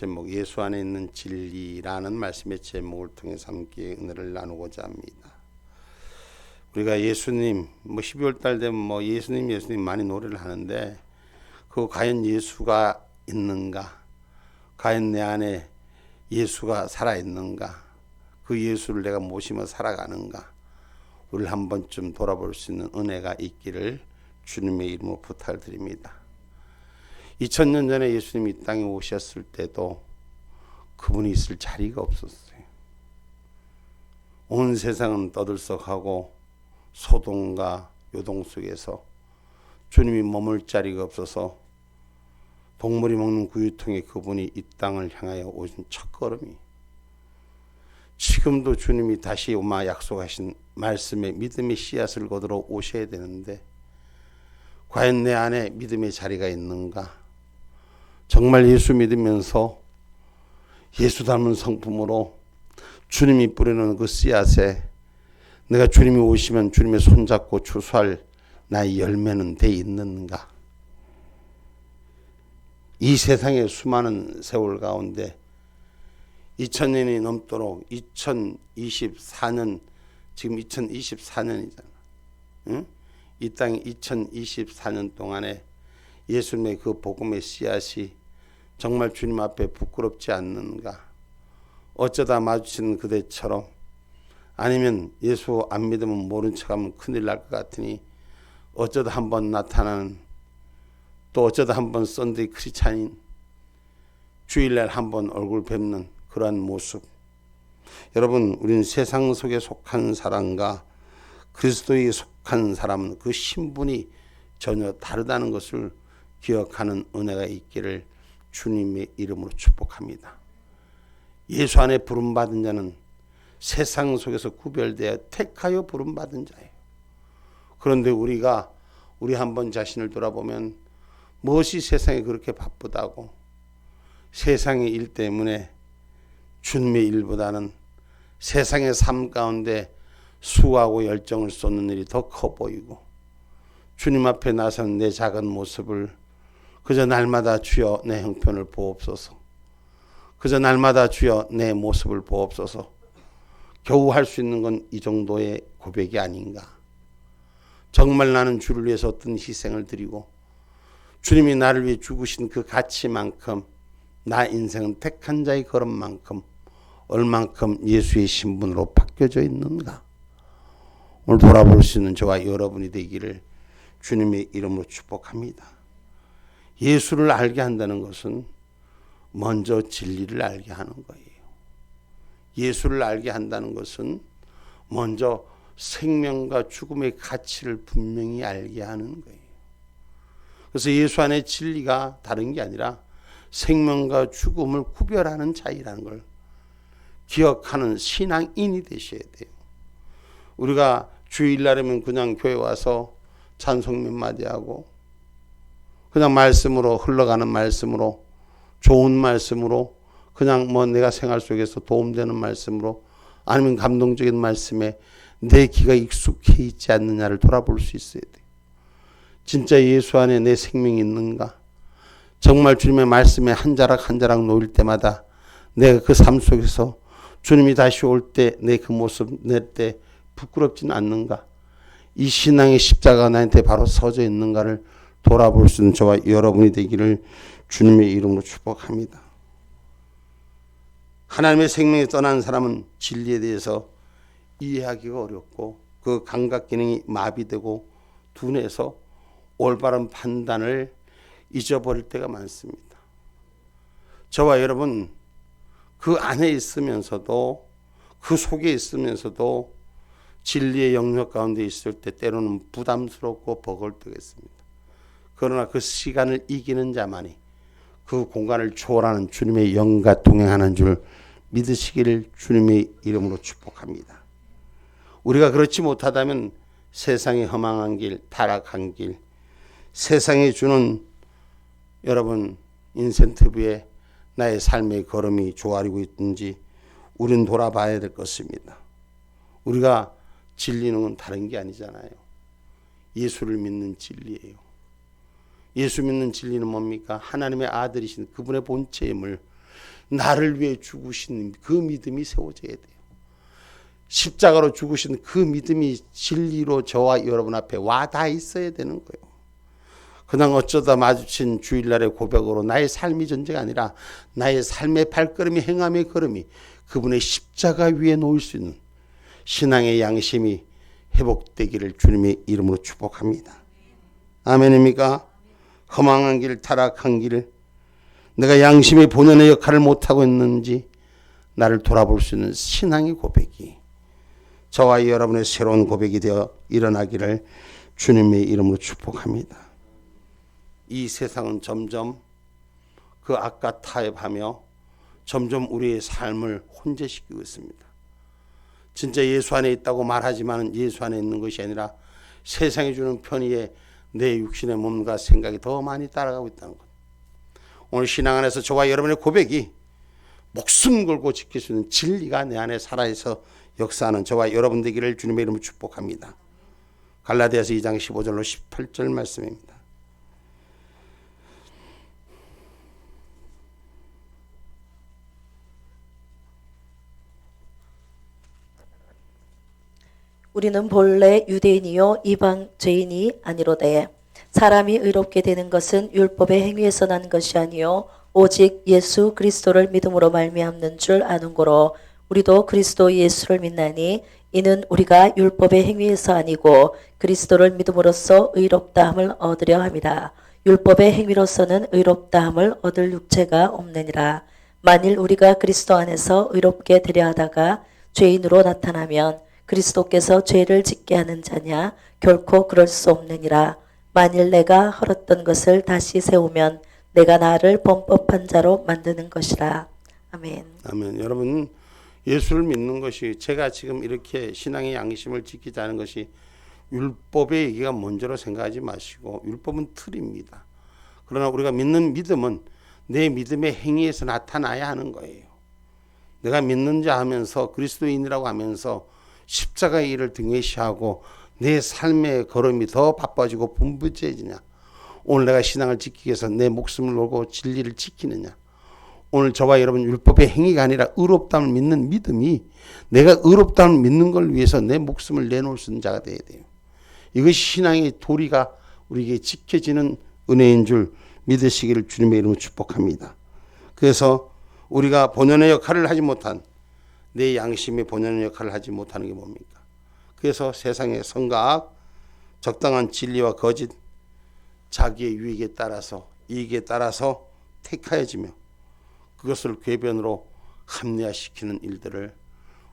제목 예수 안에 있는 진리라는 말씀의 제목을 통해서 함께 은혜를 나누고자 합니다. 우리가 예수님 12월 달 되면 예수님 많이 노래를 하는데 그 과연 예수가 있는가? 과연 내 안에 예수가 살아 있는가? 그 예수를 내가 모시며 살아가는가? 우리를 한 번쯤 돌아볼 수 있는 은혜가 있기를 주님의 이름으로 부탁을 드립니다. 2000년 전에 예수님이 이 땅에 오셨을 때도 그분이 있을 자리가 없었어요. 온 세상은 떠들썩하고 소동과 요동 속에서 주님이 머물 자리가 없어서 동물이 먹는 구유통에 그분이 이 땅을 향하여 오신 첫걸음이, 지금도 주님이 다시 오마 약속하신 말씀의 믿음의 씨앗을 거두러 오셔야 되는데 과연 내 안에 믿음의 자리가 있는가? 정말 예수 믿으면서 예수 닮은 성품으로 주님이 뿌리는 그 씨앗에 내가 주님이 오시면 주님의 손잡고 추수할 나의 열매는 돼 있는가? 이 세상의 수많은 세월 가운데 2000년이 넘도록 2024년, 지금 2024년이잖아. 응? 이 땅 2024년 동안에 예수님의 그 복음의 씨앗이 정말 주님 앞에 부끄럽지 않는가? 어쩌다 마주치는 그대처럼, 아니면 예수 안 믿으면 모른 척하면 큰일 날 것 같으니 어쩌다 한번 나타나는, 또 어쩌다 한번 썬데이 크리스찬인, 주일날 한번 얼굴 뵙는 그러한 모습. 여러분, 우리는 세상 속에 속한 사람과 그리스도에 속한 사람은 그 신분이 전혀 다르다는 것을 기억하는 은혜가 있기를 주님의 이름으로 축복합니다. 예수 안에 부름받은 자는 세상 속에서 구별되어 택하여 부름받은 자예요. 그런데 우리 한번 자신을 돌아보면 무엇이 세상에 그렇게 바쁘다고, 세상의 일 때문에 주님의 일보다는 세상의 삶 가운데 수고하고 열정을 쏟는 일이 더 커 보이고, 주님 앞에 나선 내 작은 모습을 그저 날마다 주여 내 형편을 보옵소서, 그저 날마다 주여 내 모습을 보옵소서, 겨우 할 수 있는 건 이 정도의 고백이 아닌가? 정말 나는 주를 위해서 어떤 희생을 드리고 주님이 나를 위해 죽으신 그 가치만큼, 나 인생은 택한 자의 걸음만큼 얼만큼 예수의 신분으로 바뀌어져 있는가? 오늘 돌아볼 수 있는 저와 여러분이 되기를 주님의 이름으로 축복합니다. 예수를 알게 한다는 것은 먼저 진리를 알게 하는 거예요. 예수를 알게 한다는 것은 먼저 생명과 죽음의 가치를 분명히 알게 하는 거예요. 그래서 예수 안에 진리가 다른 게 아니라 생명과 죽음을 구별하는 차이라는 걸 기억하는 신앙인이 되셔야 돼요. 우리가 주일날이면 그냥 교회 와서 찬송 몇 마디 하고 그냥 말씀으로, 흘러가는 말씀으로, 좋은 말씀으로, 그냥 내가 생활 속에서 도움되는 말씀으로, 아니면 감동적인 말씀에 내 귀가 익숙해 있지 않느냐를 돌아볼 수 있어야 돼요. 진짜 예수 안에 내 생명이 있는가? 정말 주님의 말씀에 한 자락 한 자락 놓일 때마다 내가 그 삶 속에서 주님이 다시 올 때 내 그 모습 낼 때 부끄럽지는 않는가? 이 신앙의 십자가가 나한테 바로 서져 있는가를 돌아볼 수 있는 저와 여러분이 되기를 주님의 이름으로 축복합니다. 하나님의 생명에 떠난 사람은 진리에 대해서 이해하기가 어렵고 그 감각 기능이 마비되고 둔해서 올바른 판단을 잊어버릴 때가 많습니다. 저와 여러분, 그 안에 있으면서도, 그 속에 있으면서도 진리의 영역 가운데 있을 때 때로는 부담스럽고 버거울때겠습니다. 그러나 그 시간을 이기는 자만이 그 공간을 초월하는 주님의 영과 동행하는 줄 믿으시기를 주님의 이름으로 축복합니다. 우리가 그렇지 못하다면 세상의 험한 길, 타락한 길, 세상이 주는 여러분 인센티브에 나의 삶의 걸음이 조아리고 있든지 우리는 돌아봐야 될 것입니다. 우리가 진리는 건 다른 게 아니잖아요. 예수를 믿는 진리예요. 예수 믿는 진리는 뭡니까? 하나님의 아들이신 그분의 본체임을 나를 위해 죽으신 그 믿음이 세워져야 돼요. 십자가로 죽으신 그 믿음이 진리로 저와 여러분 앞에 와 닿아 있어야 되는 거예요. 그냥 어쩌다 마주친 주일날의 고백으로 나의 삶이 전제가 아니라 나의 삶의 발걸음이, 행함의 걸음이 그분의 십자가 위에 놓일 수 있는 신앙의 양심이 회복되기를 주님의 이름으로 축복합니다. 아멘입니까? 허망한 길, 타락한 길, 내가 양심의 본연의 역할을 못하고 있는지 나를 돌아볼 수 있는 신앙의 고백이 저와 여러분의 새로운 고백이 되어 일어나기를 주님의 이름으로 축복합니다. 이 세상은 점점 그 악과 타협하며 점점 우리의 삶을 혼재시키고 있습니다. 진짜 예수 안에 있다고 말하지만 예수 안에 있는 것이 아니라 세상이 주는 편의에 내 육신의 몸과 생각이 더 많이 따라가고 있다는 것. 오늘 신앙 안에서 저와 여러분의 고백이 목숨 걸고 지킬 수 있는 진리가 내 안에 살아있어 역사하는 저와 여러분 되기를 주님의 이름으로 축복합니다. 갈라디아서 2장 15절로 18절 말씀입니다. 우리는 본래 유대인이요 이방 죄인이 아니로되 사람이 의롭게 되는 것은 율법의 행위에서 난 것이 아니요 오직 예수 그리스도를 믿음으로 말미암는 줄 아는 고로 우리도 그리스도 예수를 믿나니 이는 우리가 율법의 행위에서 아니고 그리스도를 믿음으로써 의롭다함을 얻으려 함이라. 율법의 행위로서는 의롭다함을 얻을 육체가 없느니라. 만일 우리가 그리스도 안에서 의롭게 되려 하다가 죄인으로 나타나면 그리스도께서 죄를 짓게 하는 자냐? 결코 그럴 수 없느니라. 만일 내가 헐었던 것을 다시 세우면 내가 나를 범법한 자로 만드는 것이라. 아멘. 아멘. 여러분, 예수를 믿는 것이, 제가 지금 이렇게 신앙의 양심을 지키자는 것이 율법의 얘기가 먼저로 생각하지 마시고, 율법은 틀입니다. 그러나 우리가 믿는 믿음은 내 믿음의 행위에서 나타나야 하는 거예요. 내가 믿는 자 하면서 그리스도인이라고 하면서 십자가의 일을 등회시하고 내 삶의 걸음이 더 바빠지고 분부해지냐? 오늘 내가 신앙을 지키기 위해서 내 목숨을 걸고 진리를 지키느냐? 오늘 저와 여러분 율법의 행위가 아니라 의롭다함을 믿는 믿음이, 내가 의롭다함을 믿는 걸 위해서 내 목숨을 내놓을 수 있는 자가 되어야 돼요. 이것이 신앙의 도리가 우리에게 지켜지는 은혜인 줄 믿으시기를 주님의 이름으로 축복합니다. 그래서 우리가 본연의 역할을 하지 못한, 내 양심이 본연의 역할을 하지 못하는 게 뭡니까? 그래서 세상의 선과 악, 적당한 진리와 거짓, 자기의 유익에 따라서, 이익에 따라서 택하여지며 그것을 궤변으로 합리화시키는 일들을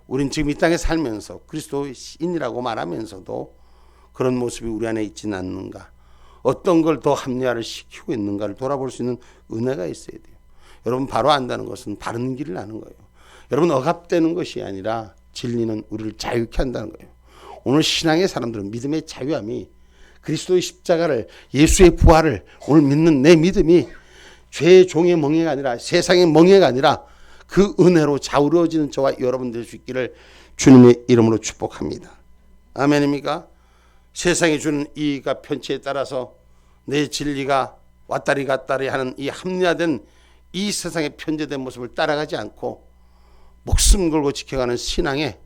우린 지금 이 땅에 살면서 그리스도인이라고 말하면서도 그런 모습이 우리 안에 있지는 않는가, 어떤 걸 더 합리화를 시키고 있는가를 돌아볼 수 있는 은혜가 있어야 돼요. 여러분, 바로 안다는 것은 바른 길을 아는 거예요. 여러분, 억압되는 것이 아니라 진리는 우리를 자유케 한다는 거예요. 오늘 신앙의 사람들은 믿음의 자유함이, 그리스도의 십자가를, 예수의 부활을 오늘 믿는 내 믿음이 죄의 종의 멍해가 아니라, 세상의 멍해가 아니라 그 은혜로 좌우러지는 저와 여러분 될 수 있기를 주님의 이름으로 축복합니다. 아멘입니까? 세상이 주는 이익과 편취에 따라서 내 진리가 왔다리 갔다리 하는 이 합리화된 이 세상의 편제된 모습을 따라가지 않고 목숨 걸고 지켜가는 신앙의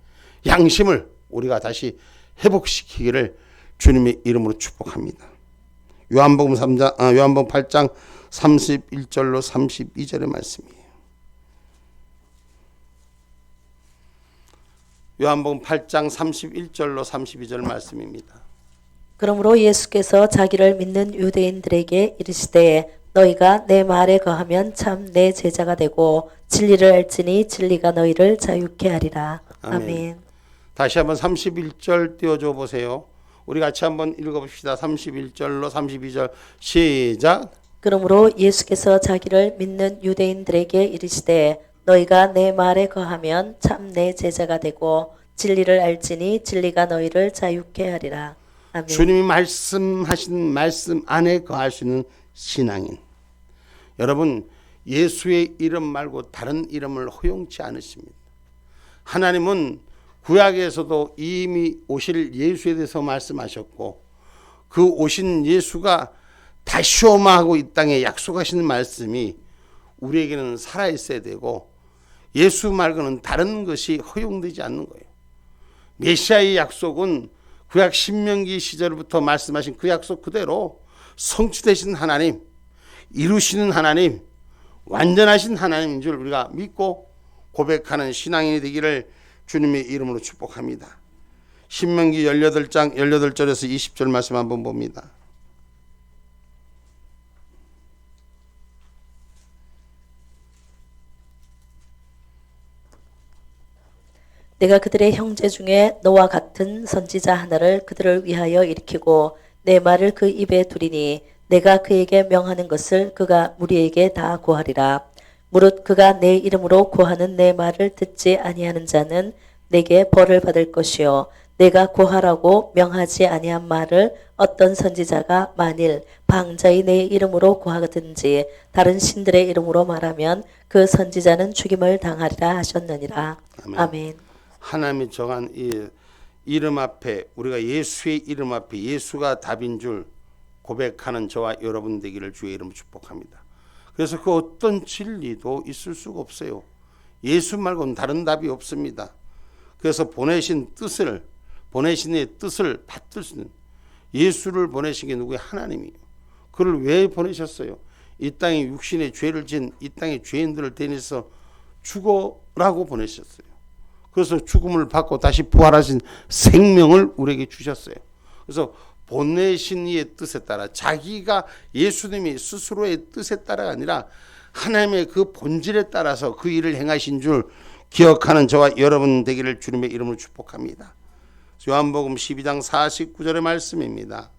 양심을 우리가 다시 회복시키기를 주님의 이름으로 축복합니다. 요한복음 8장 31절로 32절의 말씀이에요. 요한복음 8장 31절로 32절 말씀입니다. 그러므로 예수께서 자기를 믿는 유대인들에게 이르시되 너희가 내 말에 거하면 참 내 제자가 되고 진리를 알지니 진리가 너희를 자유케 하리라. 아멘. 다시 한번 31절 띄워줘 보세요. 우리 같이 한번 읽어봅시다. 31절로 32절 시작. 그러므로 예수께서 자기를 믿는 유대인들에게 이르시되 너희가 내 말에 거하면 참 내 제자가 되고 진리를 알지니 진리가 너희를 자유케 하리라. 아멘. 주님이 말씀하신 말씀 안에 거할 수 있는 신앙인. 여러분, 예수의 이름 말고 다른 이름을 허용치 않으십니다. 하나님은 구약에서도 이미 오실 예수에 대해서 말씀하셨고, 그 오신 예수가 다시 오마하고 이 땅에 약속하시는 말씀이 우리에게는 살아있어야 되고 예수 말고는 다른 것이 허용되지 않는 거예요. 메시아의 약속은 구약 신명기 시절부터 말씀하신 그 약속 그대로 성취되신 하나님, 이루시는 하나님, 완전하신 하나님인 줄 우리가 믿고 고백하는 신앙인이 되기를 주님의 이름으로 축복합니다. 신명기 18장 18절에서 20절 말씀 한번 봅니다. 내가 그들의 형제 중에 너와 같은 선지자 하나를 그들을 위하여 일으키고 내 말을 그 입에 두리니 내가 그에게 명하는 것을 그가 무리에게 다 고하리라. 무릇 그가 내 이름으로 고하는 내 말을 듣지 아니하는 자는 내게 벌을 받을 것이요 내가 고하라고 명하지 아니한 말을 어떤 선지자가 만일 방자의 내 이름으로 고하든지 다른 신들의 이름으로 말하면 그 선지자는 죽임을 당하리라 하셨느니라. 아멘. 하나님이 정한 이 이름 앞에 우리가 예수의 이름 앞에 예수가 답인 줄 고백하는 저와 여러분 되기를 주의 이름으로 축복합니다. 그래서 그 어떤 진리도 있을 수가 없어요. 예수 말고는 다른 답이 없습니다. 그래서 보내신 이의 뜻을 받들 수 있는 예수를 보내신 게 누구예요? 하나님이에요. 그를 왜 보내셨어요? 이 땅에 육신의 죄를 지은 이 땅의 죄인들을 대해서 죽어라고 보내셨어요. 그래서 죽음을 받고 다시 부활하신 생명을 우리에게 주셨어요. 그래서 보내신 이의 뜻에 따라 자기가 예수님이 스스로의 뜻에 따라가 아니라 하나님의 그 본질에 따라서 그 일을 행하신 줄 기억하는 저와 여러분 되기를 주님의 이름으로 축복합니다. 요한복음 12장 49절의 말씀입니다.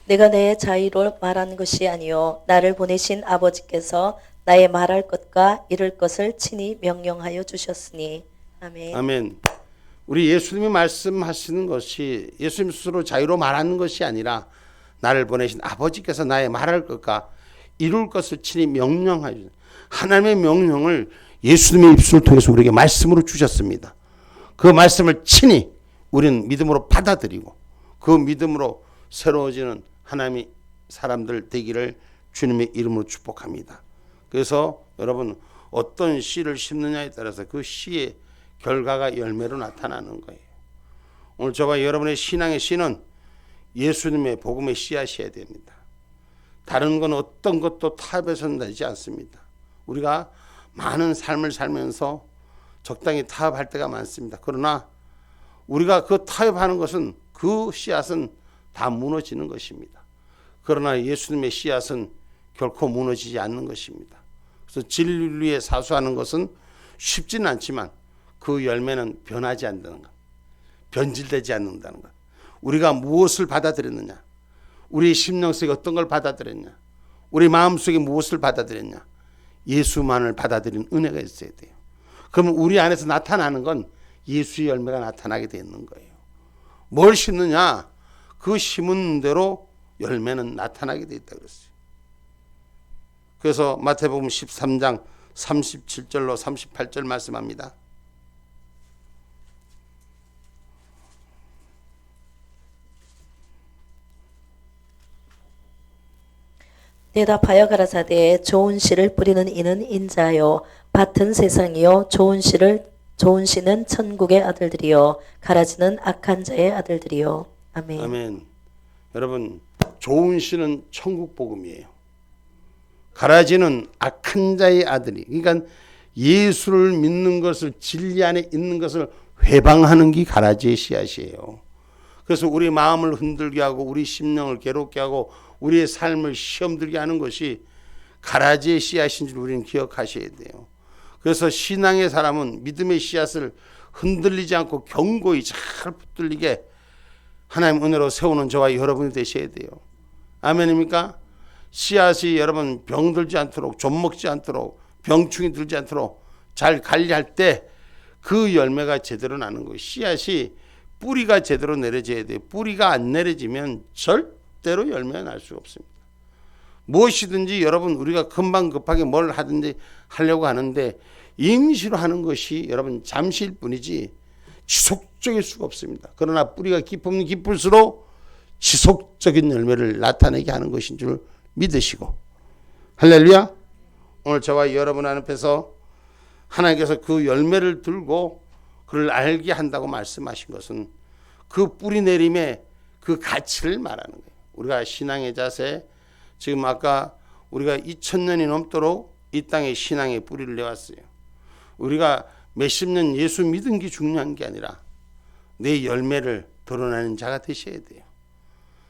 내가 내 자의로 말하는 것이 아니요 나를 보내신 아버지께서 나의 말할 것과 이룰 것을 친히 명령하여 주셨으니. 아멘. 아멘. 우리 예수님이 말씀하시는 것이 예수님 스스로 자유로 말하는 것이 아니라 나를 보내신 아버지께서 나의 말할 것과 이룰 것을 친히 명령하여 주셨습니다. 하나님의 명령을 예수님의 입술을 통해서 우리에게 말씀으로 주셨습니다. 그 말씀을 친히 우리는 믿음으로 받아들이고 그 믿음으로 새로워지는 하나님의 사람들 되기를 주님의 이름으로 축복합니다. 그래서 여러분 어떤 씨를 심느냐에 따라서 그 씨의 결과가 열매로 나타나는 거예요. 오늘 저와 여러분의 신앙의 씨는 예수님의 복음의 씨앗이어야 됩니다. 다른 건 어떤 것도 타협해서는 되지 않습니다. 우리가 많은 삶을 살면서 적당히 타협할 때가 많습니다. 그러나 우리가 그 타협하는 것은 그 씨앗은 다 무너지는 것입니다. 그러나 예수님의 씨앗은 결코 무너지지 않는 것입니다. 그래서 진리에 사수하는 것은 쉽지는 않지만 그 열매는 변하지 않는다는 것, 변질되지 않는다는 것. 우리가 무엇을 받아들였느냐, 우리 심령 속에 어떤 걸 받아들였냐, 우리 마음속에 무엇을 받아들였냐, 예수만을 받아들인 은혜가 있어야 돼요. 그러면 우리 안에서 나타나는 건 예수의 열매가 나타나게 되는 거예요. 뭘 심느냐, 그 심은 대로 열매는 나타나게 돼 있다 그랬어요. 그래서 마태복음 13장 37절로 38절 말씀합니다. 대답하여 가라사대 좋은 씨를 뿌리는 이는 인자요 밭은 세상이요 좋은 씨는 천국의 아들들이요 가라지는 악한 자의 아들들이요. 아멘. 아멘. 여러분 좋은 씨는 천국 복음이에요. 가라지는 악한 자의 아들이, 그러니까 예수를 믿는 것을, 진리 안에 있는 것을 회방하는 게 가라지의 씨앗이에요. 그래서 우리 마음을 흔들게 하고 우리 심령을 괴롭게 하고 우리의 삶을 시험 들게 하는 것이 가라지의 씨앗인 줄 우리는 기억하셔야 돼요. 그래서 신앙의 사람은 믿음의 씨앗을 흔들리지 않고 견고히 잘 붙들리게 하나님 은혜로 세우는 저와 여러분이 되셔야 돼요. 아멘입니까? 씨앗이 여러분 병들지 않도록, 좀먹지 않도록, 병충이 들지 않도록 잘 관리할 때 그 열매가 제대로 나는 거예요. 씨앗이 뿌리가 제대로 내려져야 돼요. 뿌리가 안 내려지면 절대로 열매가 날 수가 없습니다. 무엇이든지 여러분 우리가 금방 급하게 뭘 하든지 하려고 하는데 임시로 하는 것이 여러분 잠시일 뿐이지 지속적일 수가 없습니다. 그러나 뿌리가 깊으면 깊을수록 지속적인 열매를 나타내게 하는 것인 줄 믿으시고, 할렐루야. 오늘 저와 여러분 앞에서 하나님께서 그 열매를 들고 그를 알게 한다고 말씀하신 것은 그 뿌리 내림의 그 가치를 말하는 거예요. 우리가 신앙의 자세, 지금 아까 우리가 2000년이 넘도록 이 땅에 신앙의 뿌리를 내왔어요. 우리가 몇십 년 예수 믿은 게 중요한 게 아니라 내 열매를 드러내는 자가 되셔야 돼요.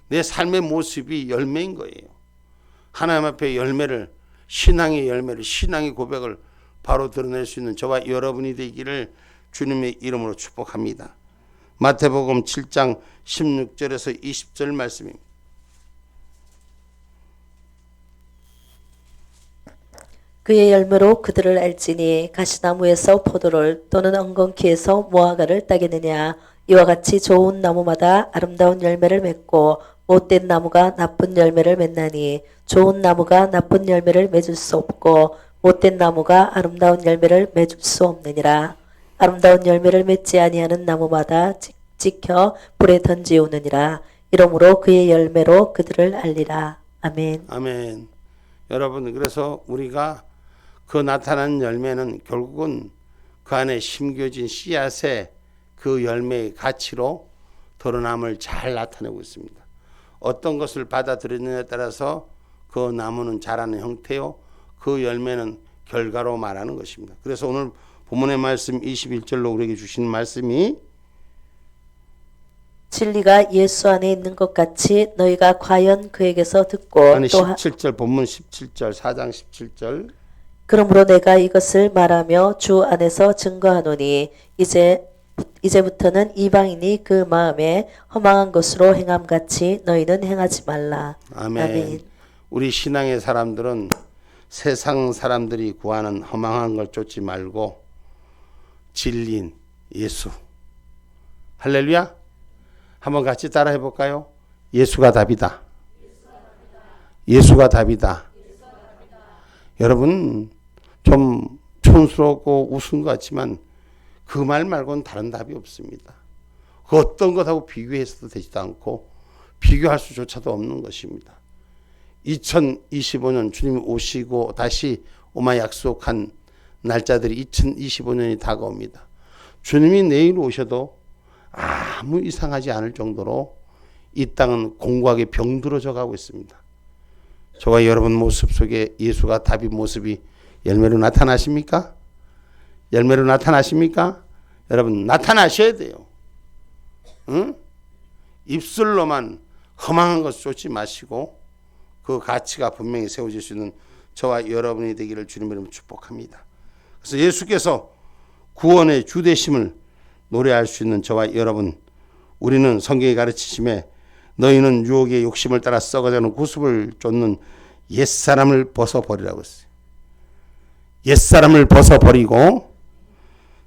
내 삶의 모습이 열매인 거예요. 하나님 앞에 열매를, 신앙의 열매를, 신앙의 고백을 바로 드러낼 수 있는 저와 여러분이 되기를 주님의 이름으로 축복합니다. 마태복음 7장 16절에서 20절 말씀입니다. 그의 열매로 그들을 알지니 가시나무에서 포도를 또는 엉겅퀴에서 무화과를 따겠느냐. 이와 같이 좋은 나무마다 아름다운 열매를 맺고 못된 나무가 나쁜 열매를 맺나니 좋은 나무가 나쁜 열매를 맺을 수 없고 못된 나무가 아름다운 열매를 맺을 수 없느니라. 아름다운 열매를 맺지 아니하는 나무마다 찍혀 불에 던지우느니라. 이러므로 그의 열매로 그들을 알리라. 아멘. 아멘. 여러분, 그래서 우리가 그 나타난 열매는 결국은 그 안에 심겨진 씨앗의 그 열매의 가치로 드러남을 잘 나타내고 있습니다. 어떤 것을 받아들이느냐에 따라서 그 나무는 자라는 형태요, 그 열매는 결과로 말하는 것입니다. 그래서 오늘 본문의 말씀 21절로 우리에게 주신 말씀이 진리가 예수 안에 있는 것 같이 너희가 과연 그에게서 듣고 아니 또 17절 본문 17절 4장 17절 그러므로 내가 이것을 말하며 주 안에서 증거하노니 이제부터는 이방인이 그 마음에 허망한 것으로 행함같이 너희는 행하지 말라. 아멘. 아멘. 우리 신앙의 사람들은 세상 사람들이 구하는 허망한 걸 쫓지 말고 진리인 예수, 할렐루야. 한번 같이 따라 해볼까요? 예수가 답이다. 예수가 답이다. 여러분, 좀 촌스럽고 우스운 것 같지만 그 말 말고는 다른 답이 없습니다. 그 어떤 것하고 비교해서도 되지도 않고 비교할 수조차도 없는 것입니다. 2025년 주님이 오시고 다시 오마 약속한 날짜들이 2025년이 다가옵니다. 주님이 내일 오셔도 아무 이상하지 않을 정도로 이 땅은 공고하게 병들어져 가고 있습니다. 저와 여러분 모습 속에 예수가 답이 모습이 열매로 나타나십니까? 열매로 나타나십니까? 여러분 나타나셔야 돼요. 응? 입술로만 허망한 것을 쫓지 마시고 그 가치가 분명히 세워질 수 있는 저와 여러분이 되기를 주님의 이름으로 축복합니다. 그래서 예수께서 구원의 주되심을 노래할 수 있는 저와 여러분, 우리는 성경의 가르치심에 너희는 유혹의 욕심을 따라 썩어가는 구습을 쫓는 옛사람을 벗어버리라고 했어요. 옛사람을 벗어버리고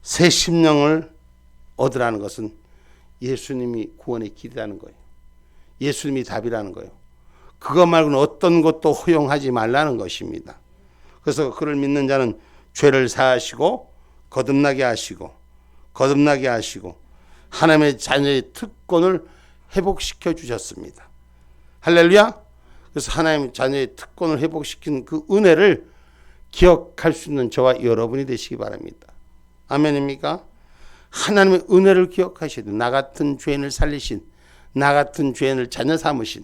새 심령을 얻으라는 것은 예수님이 구원의 길이라는 거예요. 예수님이 답이라는 거예요. 그것 말고는 어떤 것도 허용하지 말라는 것입니다. 그래서 그를 믿는 자는 죄를 사하시고 거듭나게 하시고 하나님의 자녀의 특권을 회복시켜 주셨습니다. 할렐루야. 그래서 하나님의 자녀의 특권을 회복시킨 그 은혜를 기억할 수 있는 저와 여러분이 되시기 바랍니다. 아멘입니까? 하나님의 은혜를 기억하셔야 돼요. 나 같은 죄인을 살리신, 나 같은 죄인을 자녀 삼으신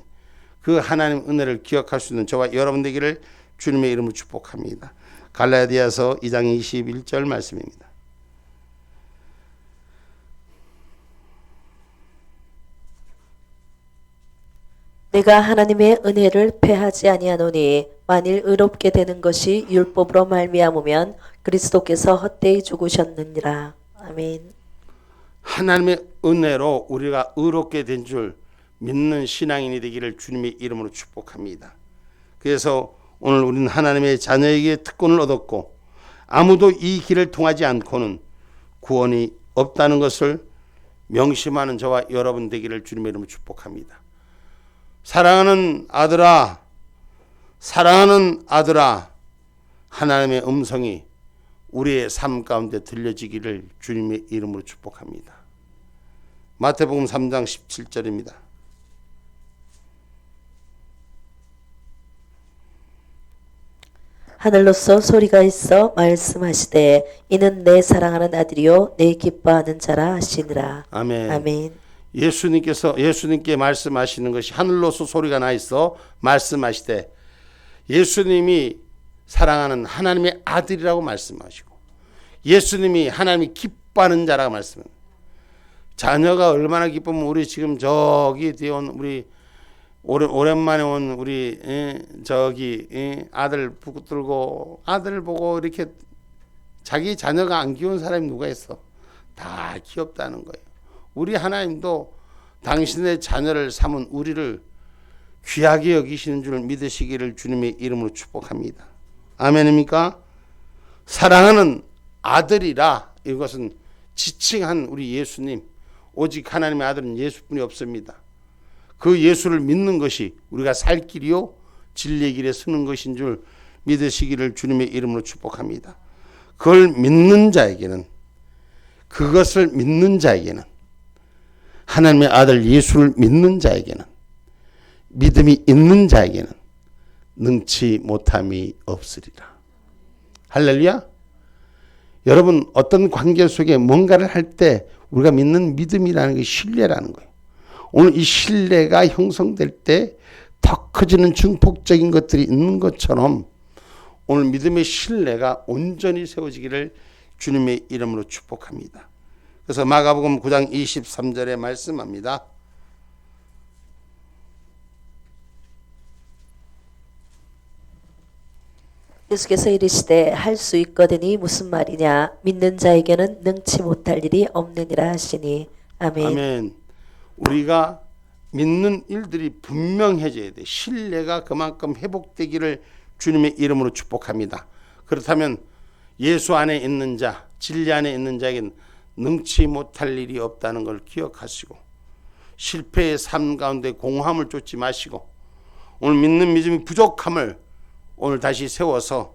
그 하나님의 은혜를 기억할 수 있는 저와 여러분 되기를 주님의 이름으로 축복합니다. 갈라디아서 2장 21절 말씀입니다. 내가 하나님의 은혜를 패하지 아니하노니 만일 의롭게 되는 것이 율법으로 말미암으면 그리스도께서 헛되이 죽으셨느니라. 아멘. 하나님의 은혜로 우리가 의롭게 된 줄 믿는 신앙인이 되기를 주님의 이름으로 축복합니다. 그래서 오늘 우리는 하나님의 자녀에게 특권을 얻었고 아무도 이 길을 통하지 않고는 구원이 없다는 것을 명심하는 저와 여러분 되기를 주님의 이름으로 축복합니다. 사랑하는 아들아, 하나님의 음성이 우리의 삶 가운데 들려지기를 주님의 이름으로 축복합니다. 마태복음 3장 17절입니다. 하늘로서 소리가 있어 말씀하시되 이는 내 사랑하는 아들이요 내 기뻐하는 자라 하시니라. 아멘. 아멘. 예수님께 말씀하시는 것이 하늘로서 소리가 나 있어 말씀하시되 예수님이 사랑하는 하나님의 아들이라고 말씀하시고 예수님이 하나님이 기뻐하는 자라고 말씀합니다. 자녀가 얼마나 기쁘면 우리 지금 저기 뒤에 온 우리 오랜만에 온 우리 저기 아들 붙들고 아들 보고 이렇게 자기 자녀가 안 귀여운 사람이 누가 있어? 다 귀엽다는 거예요. 우리 하나님도 당신의 자녀를 삼은 우리를 귀하게 여기시는 줄 믿으시기를 주님의 이름으로 축복합니다. 아멘입니까? 사랑하는 아들이라 이것은 지칭한 우리 예수님, 오직 하나님의 아들은 예수뿐이 없습니다. 그 예수를 믿는 것이 우리가 살 길이요 진리의 길에 서는 것인 줄 믿으시기를 주님의 이름으로 축복합니다. 그걸 믿는 자에게는, 그것을 믿는 자에게는, 하나님의 아들 예수를 믿는 자에게는, 믿음이 있는 자에게는 능치 못함이 없으리라. 할렐루야. 여러분, 어떤 관계 속에 뭔가를 할 때 우리가 믿는 믿음이라는 게 신뢰라는 거예요. 오늘 이 신뢰가 형성될 때 더 커지는 증폭적인 것들이 있는 것처럼 오늘 믿음의 신뢰가 온전히 세워지기를 주님의 이름으로 축복합니다. 그래서 마가복음 9장 23절에 말씀합니다. 예수께서 이르시되 할 수 있거든이 무슨 말이냐 믿는 자에게는 능치 못할 일이 없느니라 하시니. 아멘. 아멘. 우리가 믿는 일들이 분명해져야 돼. 신뢰가 그만큼 회복되기를 주님의 이름으로 축복합니다. 그렇다면 예수 안에 있는 자, 진리 안에 있는 자에게는 능치 못할 일이 없다는 걸 기억하시고 실패의 삶 가운데 공허함을 쫓지 마시고 오늘 믿는 믿음이 부족함을 오늘 다시 세워서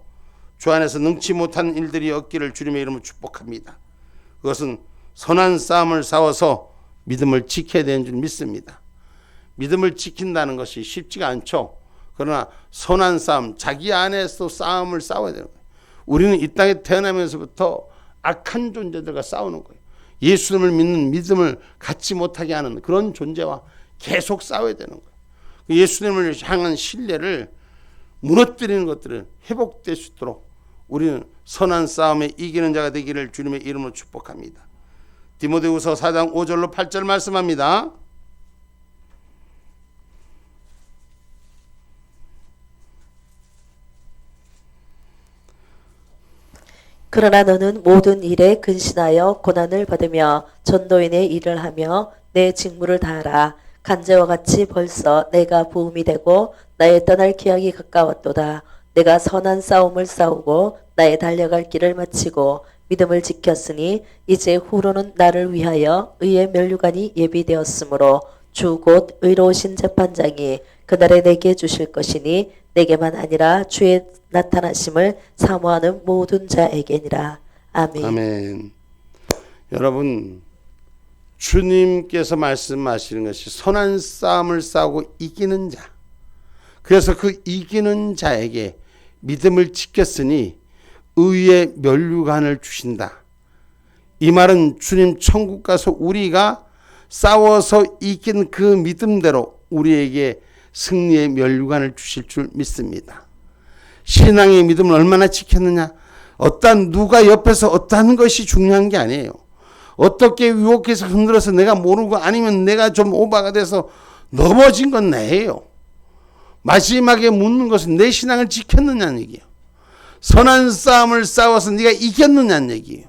주 안에서 능치 못한 일들이 없기를 주님의 이름으로 축복합니다. 그것은 선한 싸움을 싸워서 믿음을 지켜야 되는 줄 믿습니다. 믿음을 지킨다는 것이 쉽지가 않죠. 그러나 선한 싸움, 자기 안에서 싸움을 싸워야 되는 거예요. 우리는 이 땅에 태어나면서부터 악한 존재들과 싸우는 거예요. 예수님을 믿는 믿음을 갖지 못하게 하는 그런 존재와 계속 싸워야 되는 거예요. 예수님을 향한 신뢰를 무너뜨리는 것들은 회복될 수 있도록 우리는 선한 싸움에 이기는 자가 되기를 주님의 이름으로 축복합니다. 디모데후서 4장 5절로 8절 말씀합니다. 그러나 너는 모든 일에 근신하여 고난을 받으며 전도인의 일을 하며 내 직무를 다하라. 간제와 같이 벌써 내가 부음이 되고 나의 떠날 기약이 가까웠도다. 내가 선한 싸움을 싸우고 나의 달려갈 길을 마치고 믿음을 지켰으니 이제 후로는 나를 위하여 의의 면류관이 예비되었으므로 주 곧 의로우신 재판장이 그날에 내게 주실 것이니 내게만 아니라 주의 나타나심을 사모하는 모든 자에게니라. 아멘. 아멘. 여러분, 주님께서 말씀하시는 것이 선한 싸움을 싸우고 이기는 자. 그래서 그 이기는 자에게 믿음을 지켰으니 의의 면류관을 주신다. 이 말은 주님 천국 가서 우리가 싸워서 이긴 그 믿음대로 우리에게 승리의 면류관을 주실 줄 믿습니다. 신앙의 믿음을 얼마나 지켰느냐? 누가 옆에서 어떠한 것이 중요한 게 아니에요. 어떻게 유혹해서 흔들어서 내가 모르고 아니면 내가 좀 오바가 돼서 넘어진 건 나예요. 마지막에 묻는 것은 내 신앙을 지켰느냐는 얘기예요. 선한 싸움을 싸워서 네가 이겼느냐는 얘기예요.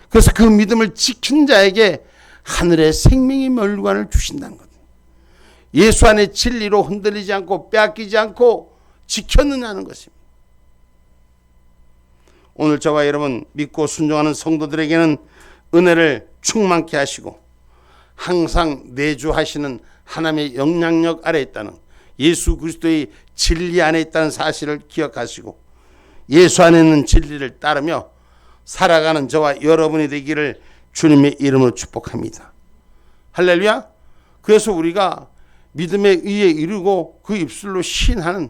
그래서 그 믿음을 지킨 자에게 하늘의 생명의 면류관을 주신다는 것. 예수 안의 진리로 흔들리지 않고 빼앗기지 않고 지켰느냐는 것입니다. 오늘 저와 여러분 믿고 순종하는 성도들에게는 은혜를 충만케 하시고 항상 내주하시는 하나님의 영향력 아래 있다는 예수 그리스도의 진리 안에 있다는 사실을 기억하시고 예수 안에 있는 진리를 따르며 살아가는 저와 여러분이 되기를 주님의 이름으로 축복합니다. 할렐루야. 그래서 우리가 믿음의 의에 이르고 그 입술로 시인하는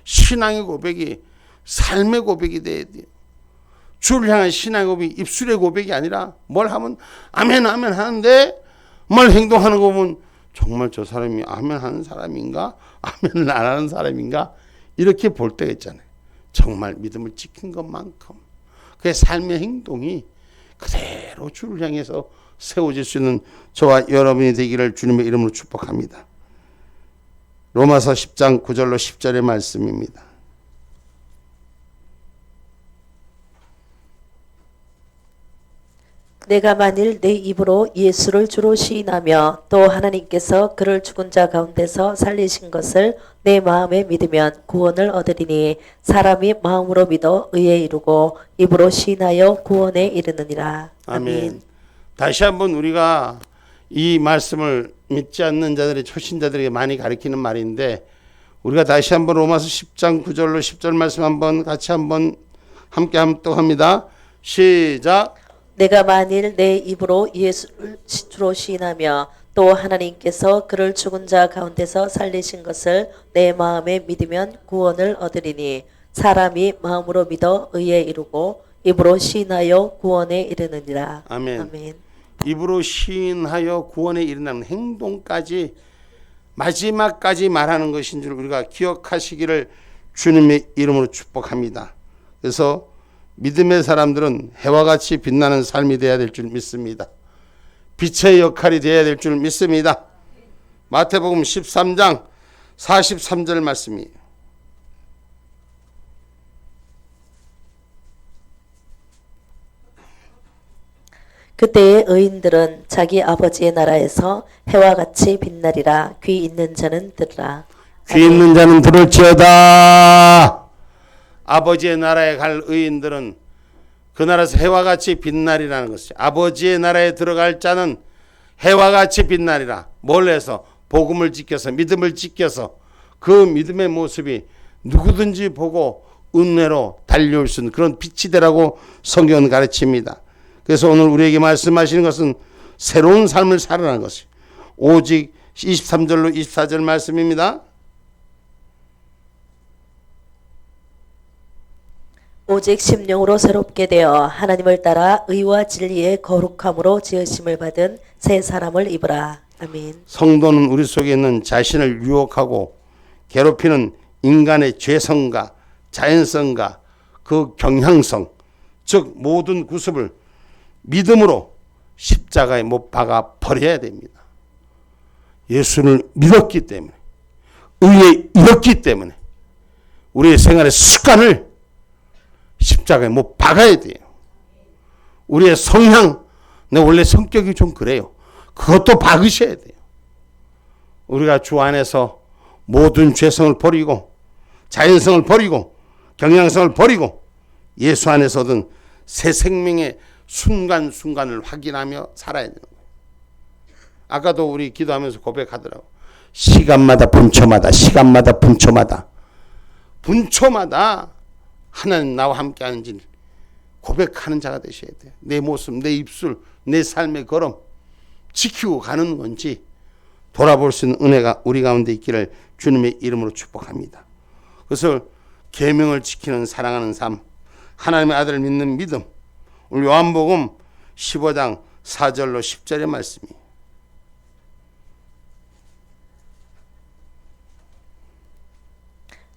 신앙의 고백이 삶의 고백이 돼야 돼요. 주를 향한 신앙의 고백이 입술의 고백이 아니라 뭘 하면 아멘 아멘 하는데 뭘 행동하는 거 보면 정말 저 사람이 아멘 하는 사람인가? 아멘을 안 하는 사람인가? 이렇게 볼 때가 있잖아요. 정말 믿음을 지킨 것만큼 그의 삶의 행동이 그대로 주를 향해서 세워질 수 있는 저와 여러분이 되기를 주님의 이름으로 축복합니다. 로마서 10장 9절로 10절의 말씀입니다. 내가 만일 내 입으로 예수를 주로 시인하며 또 하나님께서 그를 죽은 자 가운데서 살리신 것을 내 마음에 믿으면 구원을 얻으리니 사람이 마음으로 믿어 의에 이르고 입으로 시인하여 구원에 이르느니라. 아멘. 다시 한번 우리가 이 말씀을 믿지 않는 자들의 초신자들에게 많이 가르치는 말인데 우리가 다시 한번 로마서 10장 9절로 10절 말씀 한번 같이 한번 함께 또 합니다. 시작. 내가 만일 내 입으로 예수를 주로 시인하며 또 하나님께서 그를 죽은 자 가운데서 살리신 것을 내 마음에 믿으면 구원을 얻으리니 사람이 마음으로 믿어 의에 이르고 입으로 시인하여 구원에 이르느니라. 아멘. 아멘. 입으로 시인하여 구원에 이르는 행동까지 마지막까지 말하는 것인 줄 우리가 기억하시기를 주님의 이름으로 축복합니다. 그래서 믿음의 사람들은 해와 같이 빛나는 삶이 되어야 될 줄 믿습니다. 빛의 역할이 되어야 될 줄 믿습니다. 마태복음 13장 43절 말씀이에요. 그때의 의인들은 자기 아버지의 나라에서 해와 같이 빛나리라. 귀 있는 자는 들으라. 귀 있는 자는 들을지어다. 아버지의 나라에 갈 의인들은 그 나라에서 해와 같이 빛나리라는 것이죠. 아버지의 나라에 들어갈 자는 해와 같이 빛나리라. 뭘 해서? 복음을 지켜서 믿음을 지켜서 그 믿음의 모습이 누구든지 보고 은혜로 달려올 수 있는 그런 빛이 되라고 성경은 가르칩니다. 그래서 오늘 우리에게 말씀하시는 것은 새로운 삶을 살아가는 것이에요. 오직 23절로 24절 말씀입니다. 오직 심령으로 새롭게 되어 하나님을 따라 의와 진리의 거룩함으로 지으심을 받은 새 사람을 입으라. 아멘. 성도는 우리 속에 있는 자신을 유혹하고 괴롭히는 인간의 죄성과 자연성과 그 경향성, 즉 모든 구습을 믿음으로 십자가에 못 박아 버려야 됩니다. 예수를 믿었기 때문에, 의에 이뤘기 때문에 우리의 생활의 습관을 십자가에 못 박아야 돼요. 우리의 성향, 내 원래 성격이 좀 그래요. 그것도 박으셔야 돼요. 우리가 주 안에서 모든 죄성을 버리고 자연성을 버리고 경향성을 버리고 예수 안에서 얻은 새 생명의 순간순간을 확인하며 살아야 되는 거예요. 아까도 우리 기도하면서 고백하더라고. 시간마다 분초마다 분초마다 하나님 나와 함께 하는지 고백하는 자가 되셔야 돼요. 내 모습, 내 입술, 내 삶의 걸음 지키고 가는 건지 돌아볼 수 있는 은혜가 우리 가운데 있기를 주님의 이름으로 축복합니다. 그래서 계명을 지키는 사랑하는 삶, 하나님의 아들을 믿는 믿음, 오늘 요한복음 15장 4절로 10절의 말씀이에요.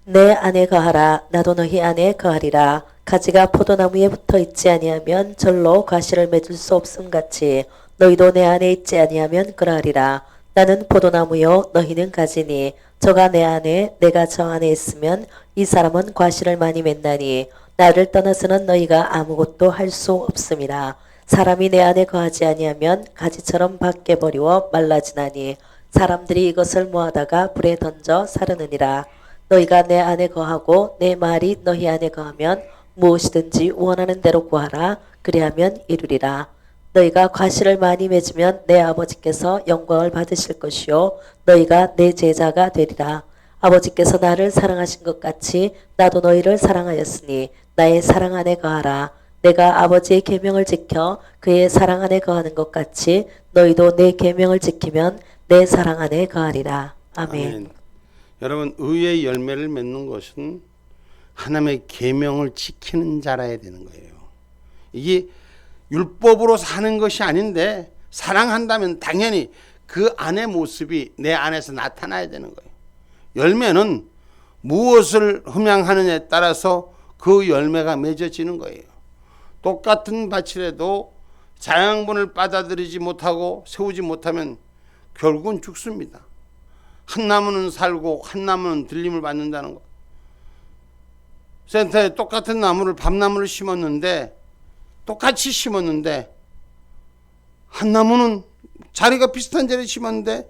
내 안에 거하라. 나도 너희 안에 거하리라. 가지가 포도나무에 붙어 있지 아니하면 절로 과실을 맺을 수 없음 같이 너희도 내 안에 있지 아니하면 그러하리라. 나는 포도나무요 너희는 가지니 저가 내 안에 내가 저 안에 있으면 이 사람은 과실을 많이 맺나니 나를 떠나서는 너희가 아무것도 할 수 없음이라. 사람이 내 안에 거하지 아니하면 가지처럼 밖에 버리워 말라지나니 사람들이 이것을 모아다가 불에 던져 사르느니라. 너희가 내 안에 거하고 내 말이 너희 안에 거하면 무엇이든지 원하는 대로 구하라. 그리하면 이루리라. 너희가 과실을 많이 맺으면 내 아버지께서 영광을 받으실 것이요 너희가 내 제자가 되리라. 아버지께서 나를 사랑하신 것 같이 나도 너희를 사랑하였으니 나의 사랑 안에 거하라. 내가 아버지의 계명을 지켜 그의 사랑 안에 거하는 것 같이 너희도 내 계명을 지키면 내 사랑 안에 거하리라. 아멘. 아멘. 여러분, 의의 열매를 맺는 것은 하나님의 계명을 지키는 자라야 되는 거예요. 이게 율법으로 사는 것이 아닌데 사랑한다면 당연히 그 안의 모습이 내 안에서 나타나야 되는 거예요. 열매는 무엇을 흠양하느냐에 따라서 그 열매가 맺어지는 거예요. 똑같은 밭이라도 자양분을 받아들이지 못하고 세우지 못하면 결국은 죽습니다. 한 나무는 살고 한 나무는 들림을 받는다는 거. 센터에 똑같은 나무를 밤나무를 심었는데 똑같이 심었는데 한 나무는 자리가 비슷한 자리에 심었는데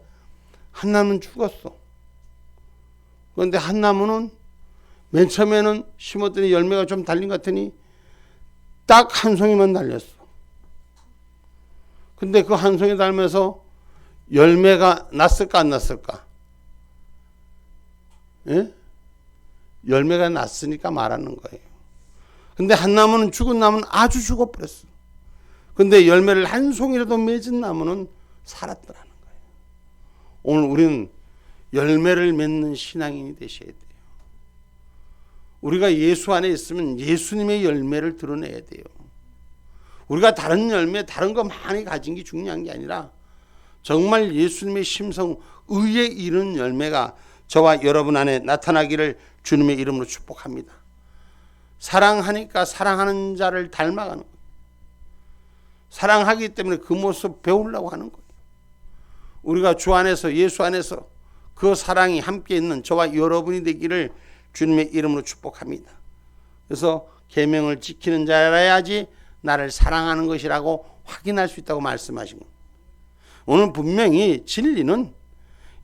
한 나무는 죽었어. 그런데 한 나무는 맨 처음에는 심었더니 열매가 좀 달린 것 같으니 딱 한 송이만 달렸어. 근데 그 한 송이 달면서 열매가 났을까 안 났을까? 예? 열매가 났으니까 말하는 거예요. 근데 한 나무는 죽은 나무는 아주 죽어버렸어. 근데 열매를 한 송이라도 맺은 나무는 살았더라는 거예요. 오늘 우리는 열매를 맺는 신앙인이 되셔야 돼요. 우리가 예수 안에 있으면 예수님의 열매를 드러내야 돼요. 우리가 다른 열매, 다른 거 많이 가진 게 중요한 게 아니라 정말 예수님의 심성, 의에 이르는 열매가 저와 여러분 안에 나타나기를 주님의 이름으로 축복합니다. 사랑하니까 사랑하는 자를 닮아가는 거예요. 사랑하기 때문에 그 모습 배우려고 하는 거예요. 우리가 주 안에서 예수 안에서 그 사랑이 함께 있는 저와 여러분이 되기를 주님의 이름으로 축복합니다. 그래서 계명을 지키는 자라야지 나를 사랑하는 것이라고 확인할 수 있다고 말씀하신 겁니다. 오늘 분명히 진리는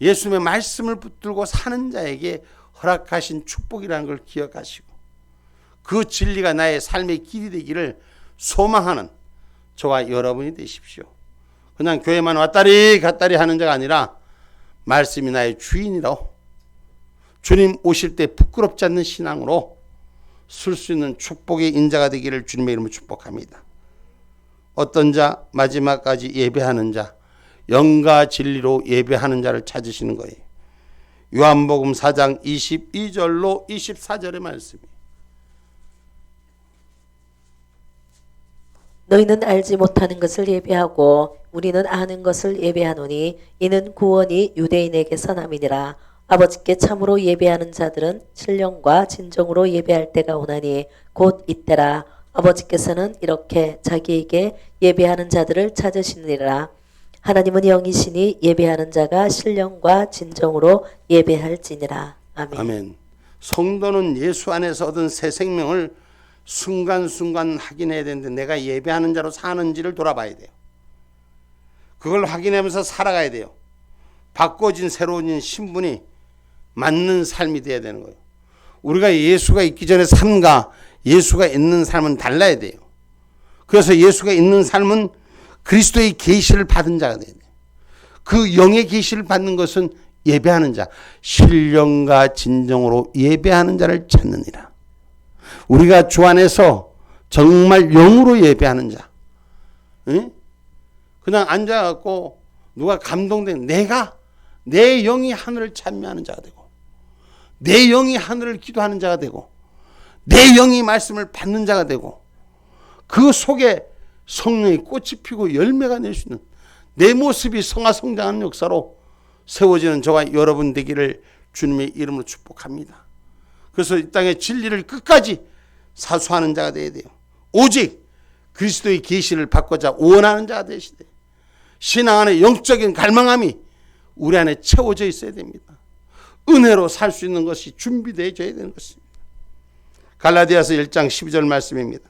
예수님의 말씀을 붙들고 사는 자에게 허락하신 축복이라는 걸 기억하시고 그 진리가 나의 삶의 길이 되기를 소망하는 저와 여러분이 되십시오. 그냥 교회만 왔다리 갔다리 하는 자가 아니라 말씀이 나의 주인이라고 주님 오실 때 부끄럽지 않는 신앙으로 쓸 수 있는 축복의 인자가 되기를 주님의 이름으로 축복합니다. 어떤 자? 마지막까지 예배하는 자, 영과 진리로 예배하는 자를 찾으시는 거예요. 요한복음 4장 22절로 24절의 말씀이 너희는 알지 못하는 것을 예배하고 우리는 아는 것을 예배하노니 이는 구원이 유대인에게서 남이니라. 아버지께 참으로 예배하는 자들은 신령과 진정으로 예배할 때가 오나니 곧 이때라. 아버지께서는 이렇게 자기에게 예배하는 자들을 찾으시느니라. 하나님은 영이시니 예배하는 자가 신령과 진정으로 예배할지니라. 아멘. 아멘. 성도는 예수 안에서 얻은 새 생명을 순간순간 확인해야 되는데 내가 예배하는 자로 사는지를 돌아봐야 돼요. 그걸 확인하면서 살아가야 돼요. 바꿔진 새로운 신분이 맞는 삶이 돼야 되는 거예요. 우리가 예수가 있기 전에 삶과 예수가 있는 삶은 달라야 돼요. 그래서 예수가 있는 삶은 그리스도의 계시를 받은 자가 돼야 돼요. 그 영의 계시를 받는 것은 예배하는 자, 신령과 진정으로 예배하는 자를 찾느니라. 우리가 주 안에서 정말 영으로 예배하는 자, 응? 그냥 앉아갖고 누가 감동된 내가 내 영이 하늘을 찬미하는 자가 되고 내 영이 하늘을 기도하는 자가 되고 내 영이 말씀을 받는 자가 되고 그 속에 성령의 꽃이 피고 열매가 낼 수 있는 내 모습이 성화성장하는 역사로 세워지는 저와 여러분 되기를 주님의 이름으로 축복합니다. 그래서 이 땅의 진리를 끝까지 사수하는 자가 되어야 돼요. 오직 그리스도의 계시를 받고자 원하는 자가 되시되 신앙 안에 영적인 갈망함이 우리 안에 채워져 있어야 됩니다. 은혜로 살 수 있는 것이 준비되어져야 되는 것입니다. 갈라디아서 1장 12절 말씀입니다.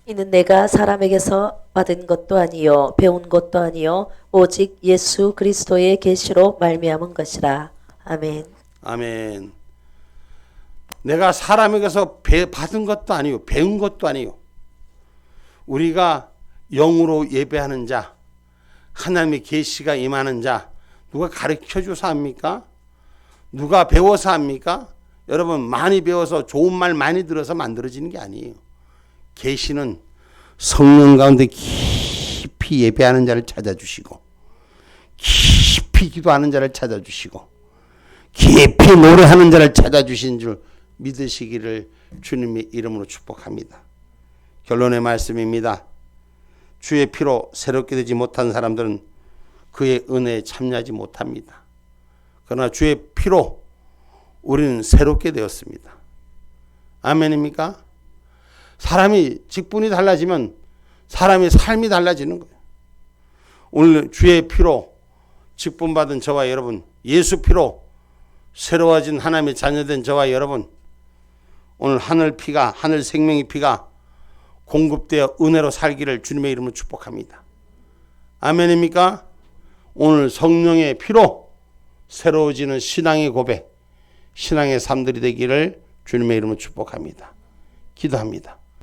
이는 내가 사람에게서 받은 것도 아니요 배운 것도 아니요 오직 예수 그리스도의 계시로 말미암은 것이라. 아멘. 아멘. 내가 사람에게서 받은 것도 아니요 배운 것도 아니요. 우리가 영으로 예배하는 자, 하나님의 계시가 임하는 자, 누가 가르쳐줘서 합니까? 누가 배워서 합니까? 여러분 많이 배워서 좋은 말 많이 들어서 만들어지는 게 아니에요. 계시는 성령 가운데 깊이 예배하는 자를 찾아주시고 깊이 기도하는 자를 찾아주시고 깊이 노래하는 자를 찾아주신 줄 믿으시기를 주님의 이름으로 축복합니다. 결론의 말씀입니다. 주의 피로 새롭게 되지 못한 사람들은 그의 은혜에 참여하지 못합니다. 그러나 주의 피로 우리는 새롭게 되었습니다. 아멘입니까? 사람이 직분이 달라지면 사람의 삶이 달라지는 거예요. 오늘 주의 피로 직분받은 저와 여러분, 예수 피로 새로워진 하나님의 자녀된 저와 여러분, 오늘 하늘 피가, 하늘 생명의 피가 공급되어 은혜로 살기를 주님의 이름으로 축복합니다. 아멘입니까? 오늘 성령의 피로 새로워지는 신앙의 고백, 신앙의 삶들이 되기를 주님의 이름으로 축복합니다. 기도합니다.